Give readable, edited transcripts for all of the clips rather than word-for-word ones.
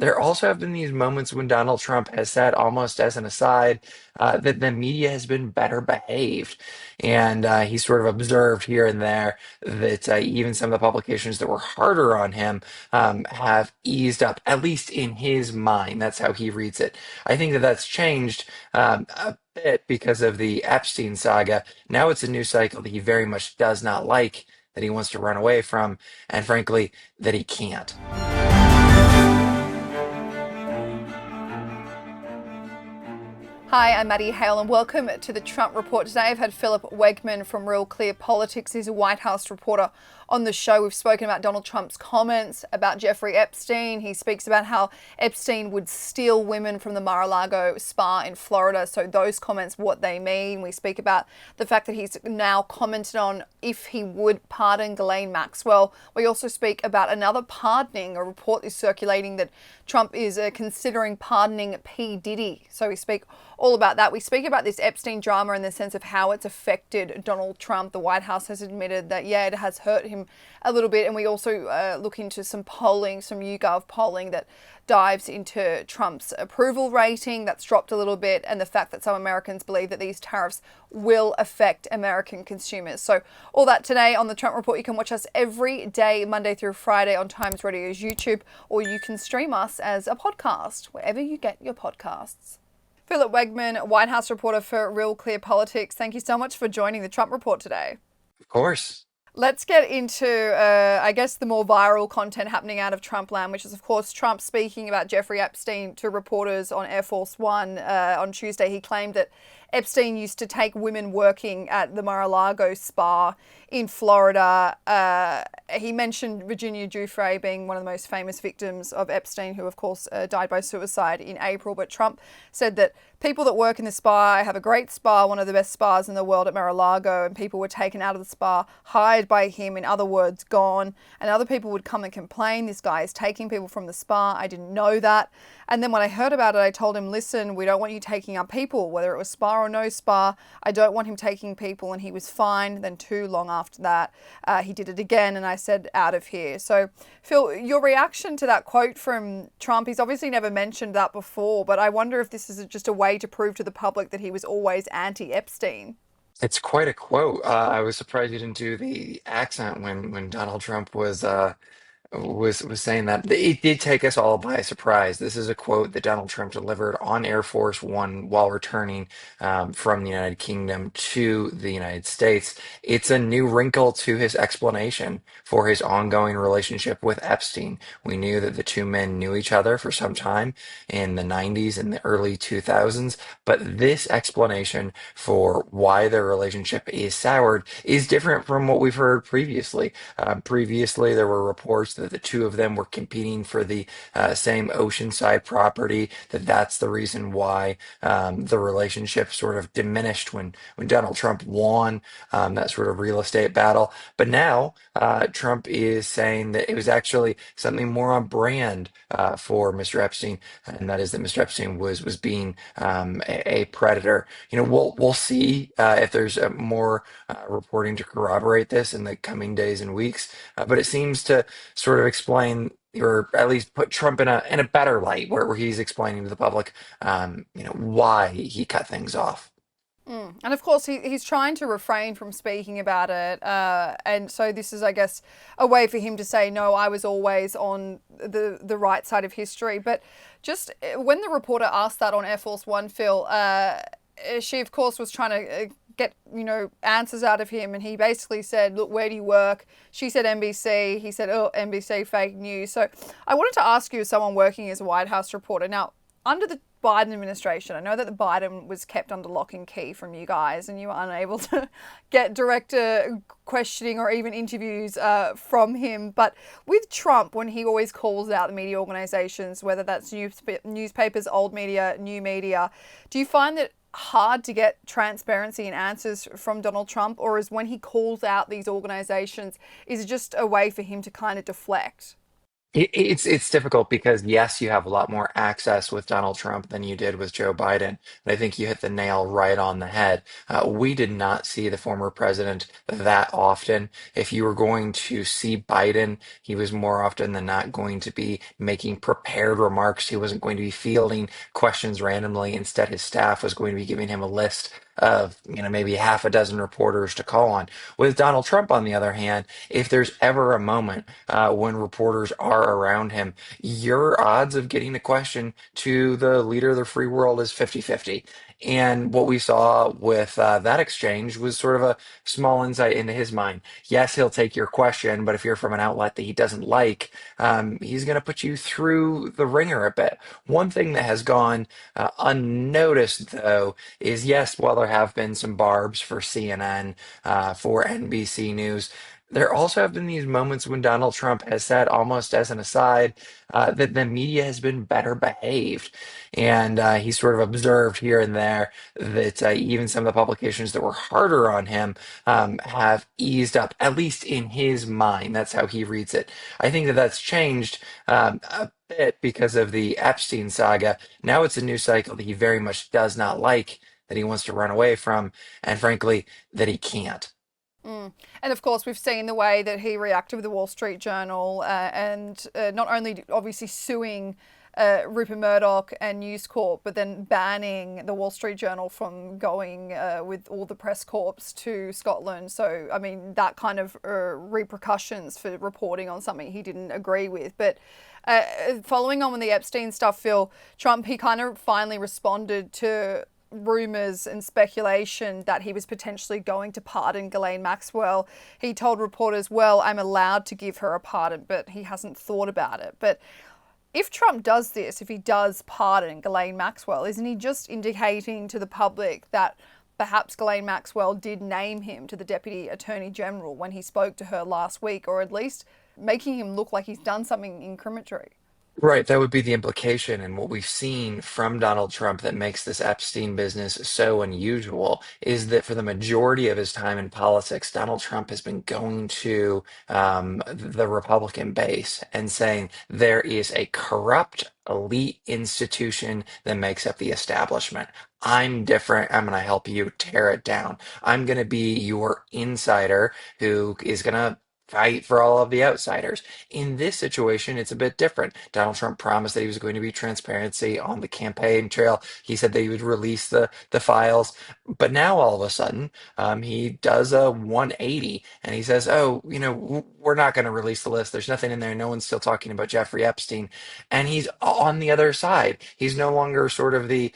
there also have been these moments when Donald Trump has said, almost as an aside, that the media has been better behaved. And he sort of observed here and there that even some of the publications that were harder on him have eased up, at least in his mind. That's how he reads it. I think that that's changed a bit because of the Epstein saga. Now it's a news cycle that he very much does not like, that he wants to run away from, and frankly, that he can't. Hi, I'm Maddie, Hale, and welcome to the Trump Report. Today I've had Philip Wegmann from Real Clear Politics. He's a White House reporter on the show. We've spoken about Donald Trump's comments about Jeffrey Epstein. He speaks about how Epstein would steal women from the Mar-a-Lago spa in Florida. So those comments, what they mean. We speak about the fact that he's now commented on if he would pardon Ghislaine Maxwell. We also speak about another pardoning. A report is circulating that Trump is considering pardoning P. Diddy. So we speak all about that. We speak about this Epstein drama in the sense of how it's affected Donald Trump. The White House has admitted that, yeah, it has hurt him a little bit. And we also look into some polling, some YouGov polling that dives into Trump's approval rating. That's dropped a little bit, and the fact that some Americans believe that these tariffs will affect American consumers. So all that today on the Trump Report. You can watch us every day, Monday through Friday on Times Radio's YouTube, or you can stream us as a podcast, wherever you get your podcasts. Philip Wegmann, White House reporter for Real Clear Politics. Thank you so much for joining the Trump Report today. Of course. Let's get into, I guess, the more viral content happening out of Trump land, which is, of course, Trump speaking about Jeffrey Epstein to reporters on Air Force One on Tuesday. He claimed that Epstein used to take women working at the Mar-a-Lago spa in Florida. He mentioned Virginia Giuffre being one of the most famous victims of Epstein, who, of course, died by suicide in April. But Trump said that people that work in the spa have a great spa, one of the best spas in the world at Mar-a-Lago, and people were taken out of the spa, hired by him, in other words, gone. And other people would come and complain, this guy is taking people from the spa. I didn't know that. And then when I heard about it, I told him, listen, we don't want you taking our people, whether it was spa or no spa. I don't want him taking people. And he was fine. Then too long after that, he did it again. And I said, out of here. So, Phil, your reaction to that quote from Trump, he's obviously never mentioned that before, but I wonder if this is just a way to prove to the public that he was always anti-Epstein. It's quite a quote. I was surprised you didn't do the accent when Donald Trump was saying that. It did take us all by surprise. This is a quote that Donald Trump delivered on Air Force One while returning from the United Kingdom to the United States. It's a new wrinkle to his explanation for his ongoing relationship with Epstein. We knew that the two men knew each other for some time in the 90s and the early 2000s, but this explanation for why their relationship is soured is different from what we've heard previously. Previously, there were reports that the two of them were competing for the same oceanside property, that's the reason why the relationship sort of diminished when Donald Trump won that sort of real estate battle. But now Trump is saying that it was actually something more on brand for Mr. Epstein, and that is that Mr. Epstein was being a predator. We'll see if there's more reporting to corroborate this in the coming days and weeks. But it seems to sort of explain, or at least put Trump in a better light, where he's explaining to the public, why he cut things off. And of course, he's trying to refrain from speaking about it. And so this is, I guess, a way for him to say, no, I was always on the right side of history. But just when the reporter asked that on Air Force One, Phil, she, of course, was trying to get, answers out of him. And he basically said, look, where do you work? She said NBC. He said, oh, NBC, fake news. So I wanted to ask you, as someone working as a White House reporter, now, under the Biden administration, I know that the Biden was kept under lock and key from you guys, and you were unable to get direct questioning or even interviews from him. But with Trump, when he always calls out the media organizations, whether that's newspapers, old media, new media, do you find that hard to get transparency and answers from Donald Trump, or is when he calls out these organizations, is it just a way for him to kind of deflect? It's difficult because yes, you have a lot more access with Donald Trump than you did with Joe Biden. And I think you hit the nail right on the head. We did not see the former president that often. If you were going to see Biden, he was more often than not going to be making prepared remarks. He wasn't going to be fielding questions randomly. Instead, his staff was going to be giving him a list of, maybe half a dozen reporters to call on. With Donald Trump, on the other hand, if there's ever a moment when reporters are around him, your odds of getting a question to the leader of the free world is 50-50. And what we saw with that exchange was sort of a small insight into his mind. Yes, he'll take your question, but if you're from an outlet that he doesn't like, he's going to put you through the ringer a bit. One thing that has gone unnoticed, though, is yes, while there have been some barbs for CNN, for NBC News, there also have been these moments when Donald Trump has said, almost as an aside, that the media has been better behaved. And he sort of observed here and there that even some of the publications that were harder on him have eased up, at least in his mind. That's how he reads it. I think that that's changed a bit because of the Epstein saga. Now it's a news cycle that he very much does not like, that he wants to run away from, and frankly, that he can't. Mm. And of course, we've seen the way that he reacted with the Wall Street Journal, and not only obviously suing Rupert Murdoch and News Corp, but then banning the Wall Street Journal from going with all the press corps to Scotland. So, I mean, that kind of repercussions for reporting on something he didn't agree with. But following on with the Epstein stuff, Phil, Trump, he kind of finally responded to rumours and speculation that he was potentially going to pardon Ghislaine Maxwell. He told reporters, well, I'm allowed to give her a pardon, but he hasn't thought about it. But if Trump does this, if he does pardon Ghislaine Maxwell, isn't he just indicating to the public that perhaps Ghislaine Maxwell did name him to the Deputy Attorney General when he spoke to her last week, or at least making him look like he's done something incriminatory? Right, that would be the implication. And what we've seen from Donald Trump that makes this Epstein business so unusual is that for the majority of his time in politics, Donald Trump has been going to the Republican base and saying there is a corrupt elite institution that makes up the establishment. I'm different. I'm going to help you tear it down. I'm going to be your insider who is going to fight for all of the outsiders. In this situation, it's a bit different. Donald Trump promised that he was going to be transparency on the campaign trail. He said that he would release the files, but now all of a sudden, he does a 180 and he says, "Oh, we're not going to release the list. There's nothing in there. No one's still talking about Jeffrey Epstein." And he's on the other side. He's no longer sort of the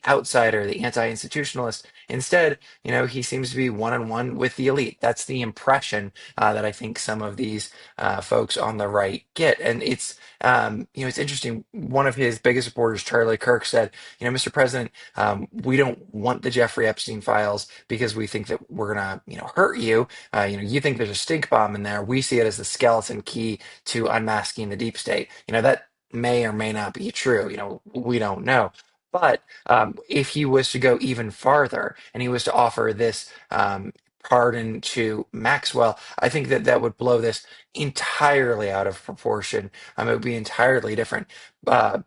outsider, the anti-institutionalist. Instead, he seems to be one on one with the elite. That's the impression that I think some of these folks on the right get. And it's interesting. One of his biggest supporters, Charlie Kirk, said, Mr. President, we don't want the Jeffrey Epstein files because we think that we're gonna, hurt you. You think there's a stink bomb in there. We see it as the skeleton key to unmasking the deep state. That may or may not be true. We don't know. But if he was to go even farther and he was to offer this pardon to Maxwell, I think that that would blow this entirely out of proportion. It would be entirely different.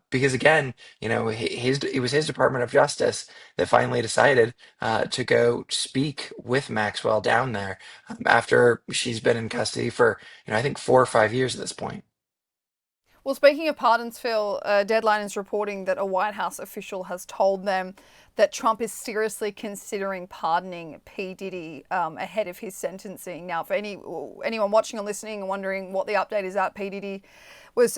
Because again, it was his Department of Justice that finally decided to go speak with Maxwell down there after she's been in custody for, I think 4 or 5 years at this point. Well, speaking of pardons, Phil, Deadline is reporting that a White House official has told them that Trump is seriously considering pardoning P. Diddy ahead of his sentencing. Now, for anyone watching or listening and wondering what the update is at, P. Diddy was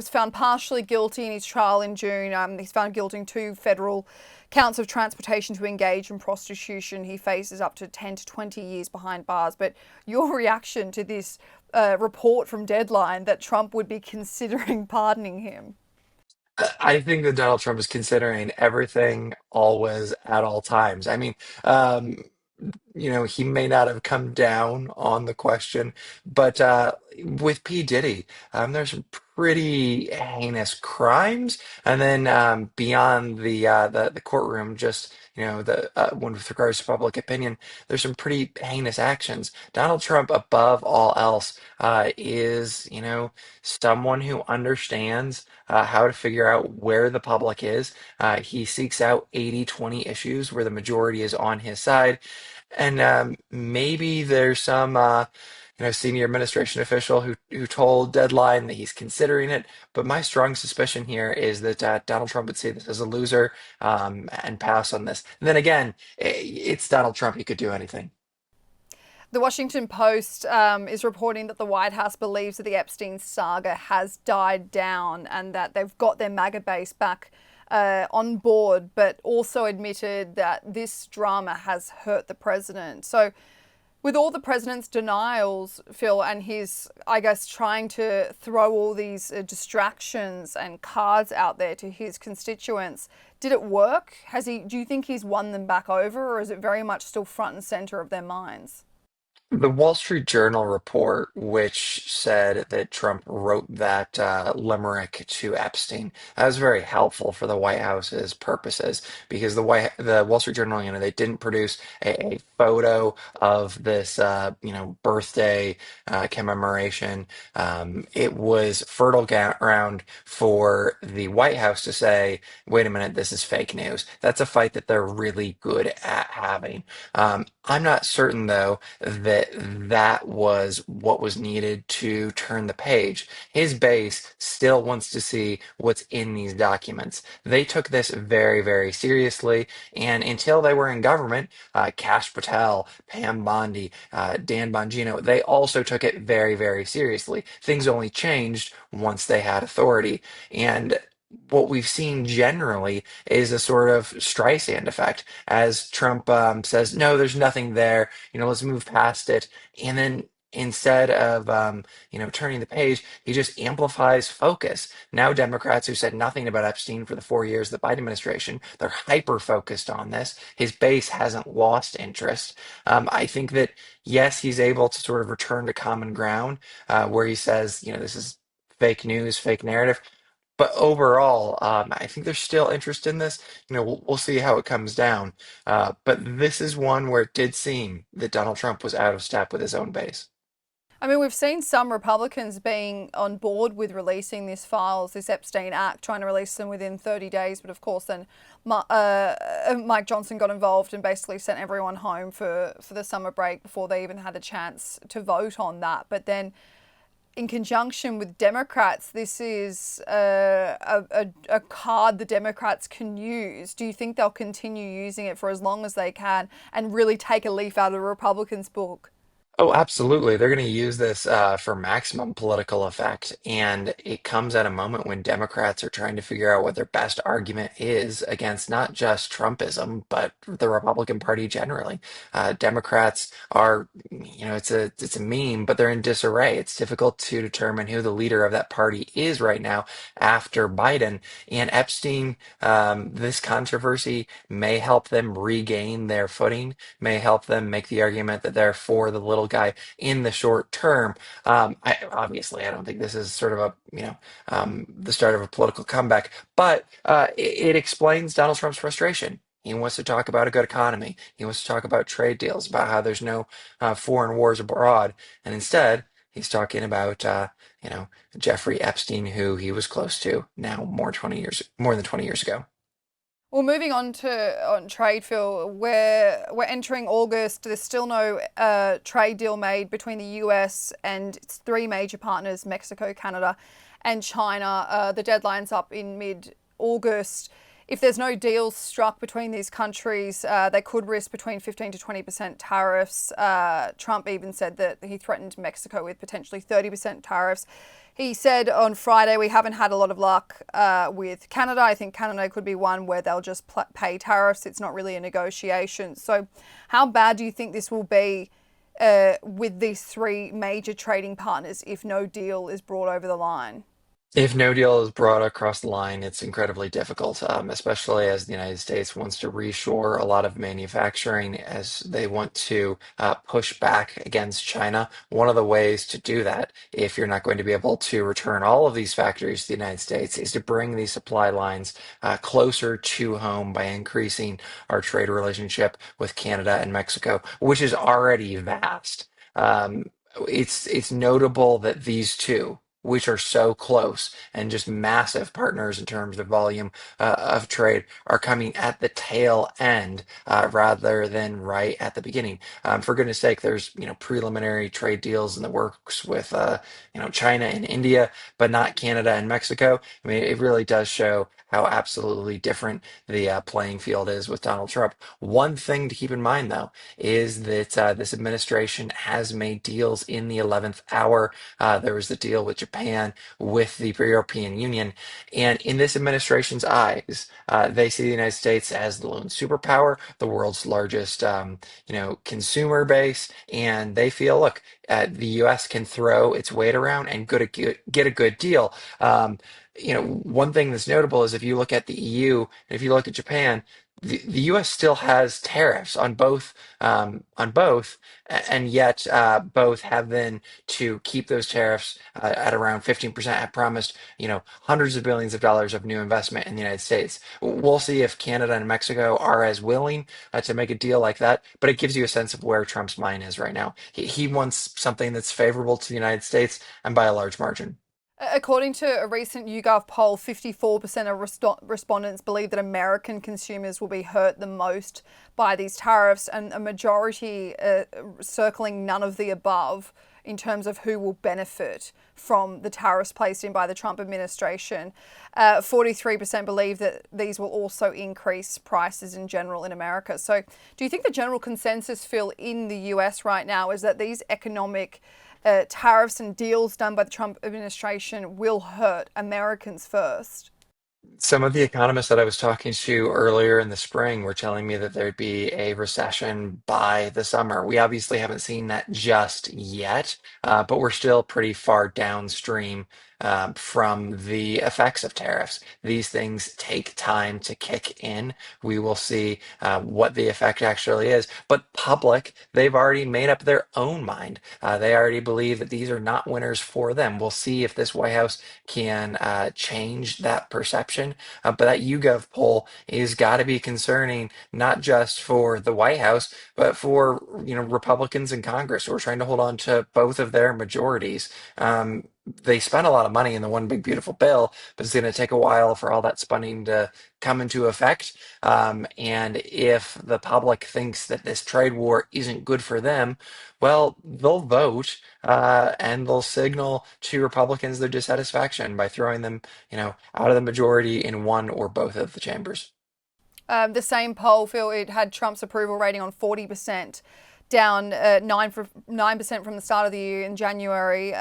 found partially guilty in his trial in June. He's found guilty in 2 federal counts of transportation to engage in prostitution. He faces up to 10 to 20 years behind bars. But your reaction to this report from Deadline that Trump would be considering pardoning him? I think that Donald Trump is considering everything always at all times. I mean, he may not have come down on the question, but with P. Diddy, there's some pretty heinous crimes, and then beyond the courtroom, just the when with regards to public opinion, there's some pretty heinous actions. Donald Trump, above all else, is someone who understands how to figure out where the public is. He seeks out 80-20 issues where the majority is on his side. And maybe there's some senior administration official who told Deadline that he's considering it. But my strong suspicion here is that Donald Trump would see this as a loser and pass on this. And then again, it's Donald Trump. He could do anything. The Washington Post is reporting that the White House believes that the Epstein saga has died down and that they've got their MAGA base back on board, but also admitted that this drama has hurt the president. So, with all the president's denials, Phil, and his, I guess, trying to throw all these distractions and cards out there to his constituents, did it work? Do you think he's won them back over, or is it very much still front and center of their minds? The Wall Street Journal report, which said that Trump wrote that limerick to Epstein, that was very helpful for the White House's purposes because the Wall Street Journal, they didn't produce a photo of this, birthday commemoration. It was fertile ground for the White House to say, "Wait a minute, this is fake news." That's a fight that they're really good at having. I'm not certain, though, that that was what was needed to turn the page. His base still wants to see what's in these documents. They took this very, very seriously, and until they were in government, Kash Patel, Pam Bondi, Dan Bongino, they also took it very, very seriously. Things only changed once they had authority. And what we've seen generally is a sort of Streisand effect as Trump says, no, there's nothing there. Let's move past it. And then instead of, turning the page, he just amplifies focus. Now, Democrats who said nothing about Epstein for the 4 years of the Biden administration, they're hyper focused on this. His base hasn't lost interest. I think that, yes, he's able to sort of return to common ground where he says, this is fake news, fake narrative. But overall, I think there's still interest in this. We'll see how it comes down. But this is one where it did seem that Donald Trump was out of step with his own base. I mean, we've seen some Republicans being on board with releasing these files, this Epstein Act, trying to release them within 30 days. But of course, then Mike Johnson got involved and basically sent everyone home for the summer break before they even had a chance to vote on that. But then, in conjunction with Democrats, this is a card the Democrats can use. Do you think they'll continue using it for as long as they can and really take a leaf out of the Republicans' book? Oh, absolutely. They're going to use this for maximum political effect. And it comes at a moment when Democrats are trying to figure out what their best argument is against not just Trumpism, but the Republican Party generally. Democrats are, it's a meme, but they're in disarray. It's difficult to determine who the leader of that party is right now after Biden. And Epstein, this controversy may help them regain their footing, may help them make the argument that they're for the little guy in the short term. I don't think this is sort of the start of a political comeback, but it explains Donald Trump's frustration. He wants to talk about a good economy. He wants to talk about trade deals, about how there's no foreign wars abroad, and instead he's talking about Jeffrey Epstein, who he was close to now more than 20 years ago. Well, moving on trade, Phil, we're entering August. There's still no trade deal made between the US and its three major partners, Mexico, Canada, and China. The deadline's up in mid-August. If there's no deals struck between these countries, they could risk between 15 to 20% tariffs. Trump even said that he threatened Mexico with potentially 30% tariffs. He said on Friday, we haven't had a lot of luck with Canada. I think Canada could be one where they'll just pay tariffs. It's not really a negotiation. So how bad do you think this will be with these three major trading partners if no deal is brought over the line? If no deal is brought across the line, it's incredibly difficult, especially as the United States wants to reshore a lot of manufacturing as they want to push back against China. One of the ways to do that, if you're not going to be able to return all of these factories to the United States, is to bring these supply lines closer to home by increasing our trade relationship with Canada and Mexico, which is already vast. Um, it's notable that these two, which are so close and just massive partners in terms of volume of trade, are coming at the tail end rather than right at the beginning. For goodness sake, there's preliminary trade deals in the works with China and India, but not Canada and Mexico. I mean, it really does show how absolutely different the playing field is with Donald Trump. One thing to keep in mind, though, is that this administration has made deals in the 11th hour. There was the deal with Japan, with the European Union. And in this administration's eyes, they see the United States as the lone superpower, the world's largest, consumer base. And they feel, look, the U.S. can throw its weight around and get a good deal. One thing that's notable is if you look at the EU and if you look at Japan, the U.S. still has tariffs on both, and yet both have been to keep those tariffs at around 15%. Have promised, hundreds of billions of dollars of new investment in the United States. We'll see if Canada and Mexico are as willing to make a deal like that, but it gives you a sense of where Trump's mind is right now. He wants something that's favorable to the United States and by a large margin. According to a recent YouGov poll, 54% of respondents believe that American consumers will be hurt the most by these tariffs, and a majority circling none of the above in terms of who will benefit from the tariffs placed in by the Trump administration. 43% believe that these will also increase prices in general in America. So, do you think the general consensus, Phil, in the US right now is that these economic tariffs and deals done by the Trump administration will hurt Americans first? Some of the economists that I was talking to earlier in the spring were telling me that there'd be a recession by the summer. We obviously haven't seen that just yet, but we're still pretty far downstream from the effects of tariffs. These things take time to kick in. We will see what the effect actually is. But public, they've already made up their own mind. They already believe that these are not winners for them. We'll see if this White House can change that perception. But that YouGov poll is got to be concerning, not just for the White House, but for Republicans in Congress who are trying to hold on to both of their majorities. They spent a lot of money in the one big beautiful bill, but it's going to take a while for all that spending to come into effect. And if the public thinks that this trade war isn't good for them, well, they'll vote and they'll signal to Republicans their dissatisfaction by throwing them, out of the majority in one or both of the chambers. The same poll, Phil, it had Trump's approval rating on 40%, down 9% from the start of the year in January.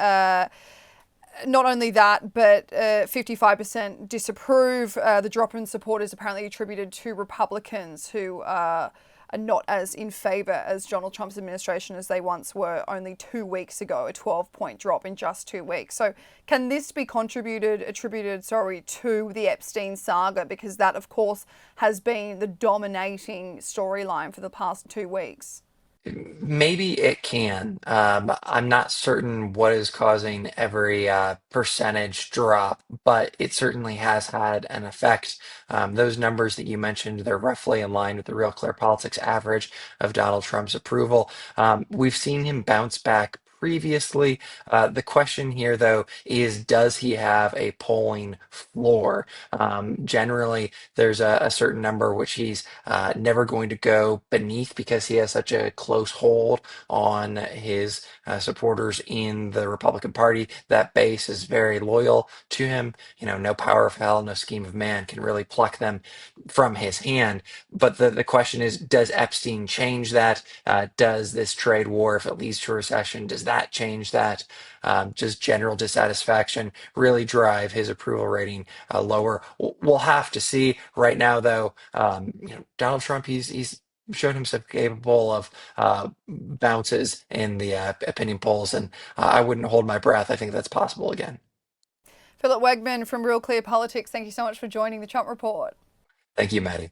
Not only that, but 55% disapprove. The drop in support is apparently attributed to Republicans who are not as in favor as Donald Trump's administration as they once were only 2 weeks ago, a 12-point drop in just 2 weeks. So can this be attributed to the Epstein saga? Because that, of course, has been the dominating storyline for the past 2 weeks. Maybe it can. I'm not certain what is causing every percentage drop, but it certainly has had an effect. Those numbers that you mentioned, they're roughly in line with the Real Clear Politics average of Donald Trump's approval. We've seen him bounce back previously. The question here, though, is does he have a polling floor? Generally, there's a certain number which he's never going to go beneath because he has such a close hold on his supporters in the Republican Party. That base is very loyal to him. No power of hell, no scheme of man can really pluck them from his hand. But the question is, does Epstein change that? Does this trade war, if it leads to a recession, does that change that? Does general dissatisfaction really drive his approval rating lower? We'll have to see. Right now, though, Donald Trump, he's shown himself capable of bounces in the opinion polls, and I wouldn't hold my breath. I think that's possible again. Philip Wegmann from Real Clear Politics, thank you so much for joining the Trump Report. Thank you, Maddie.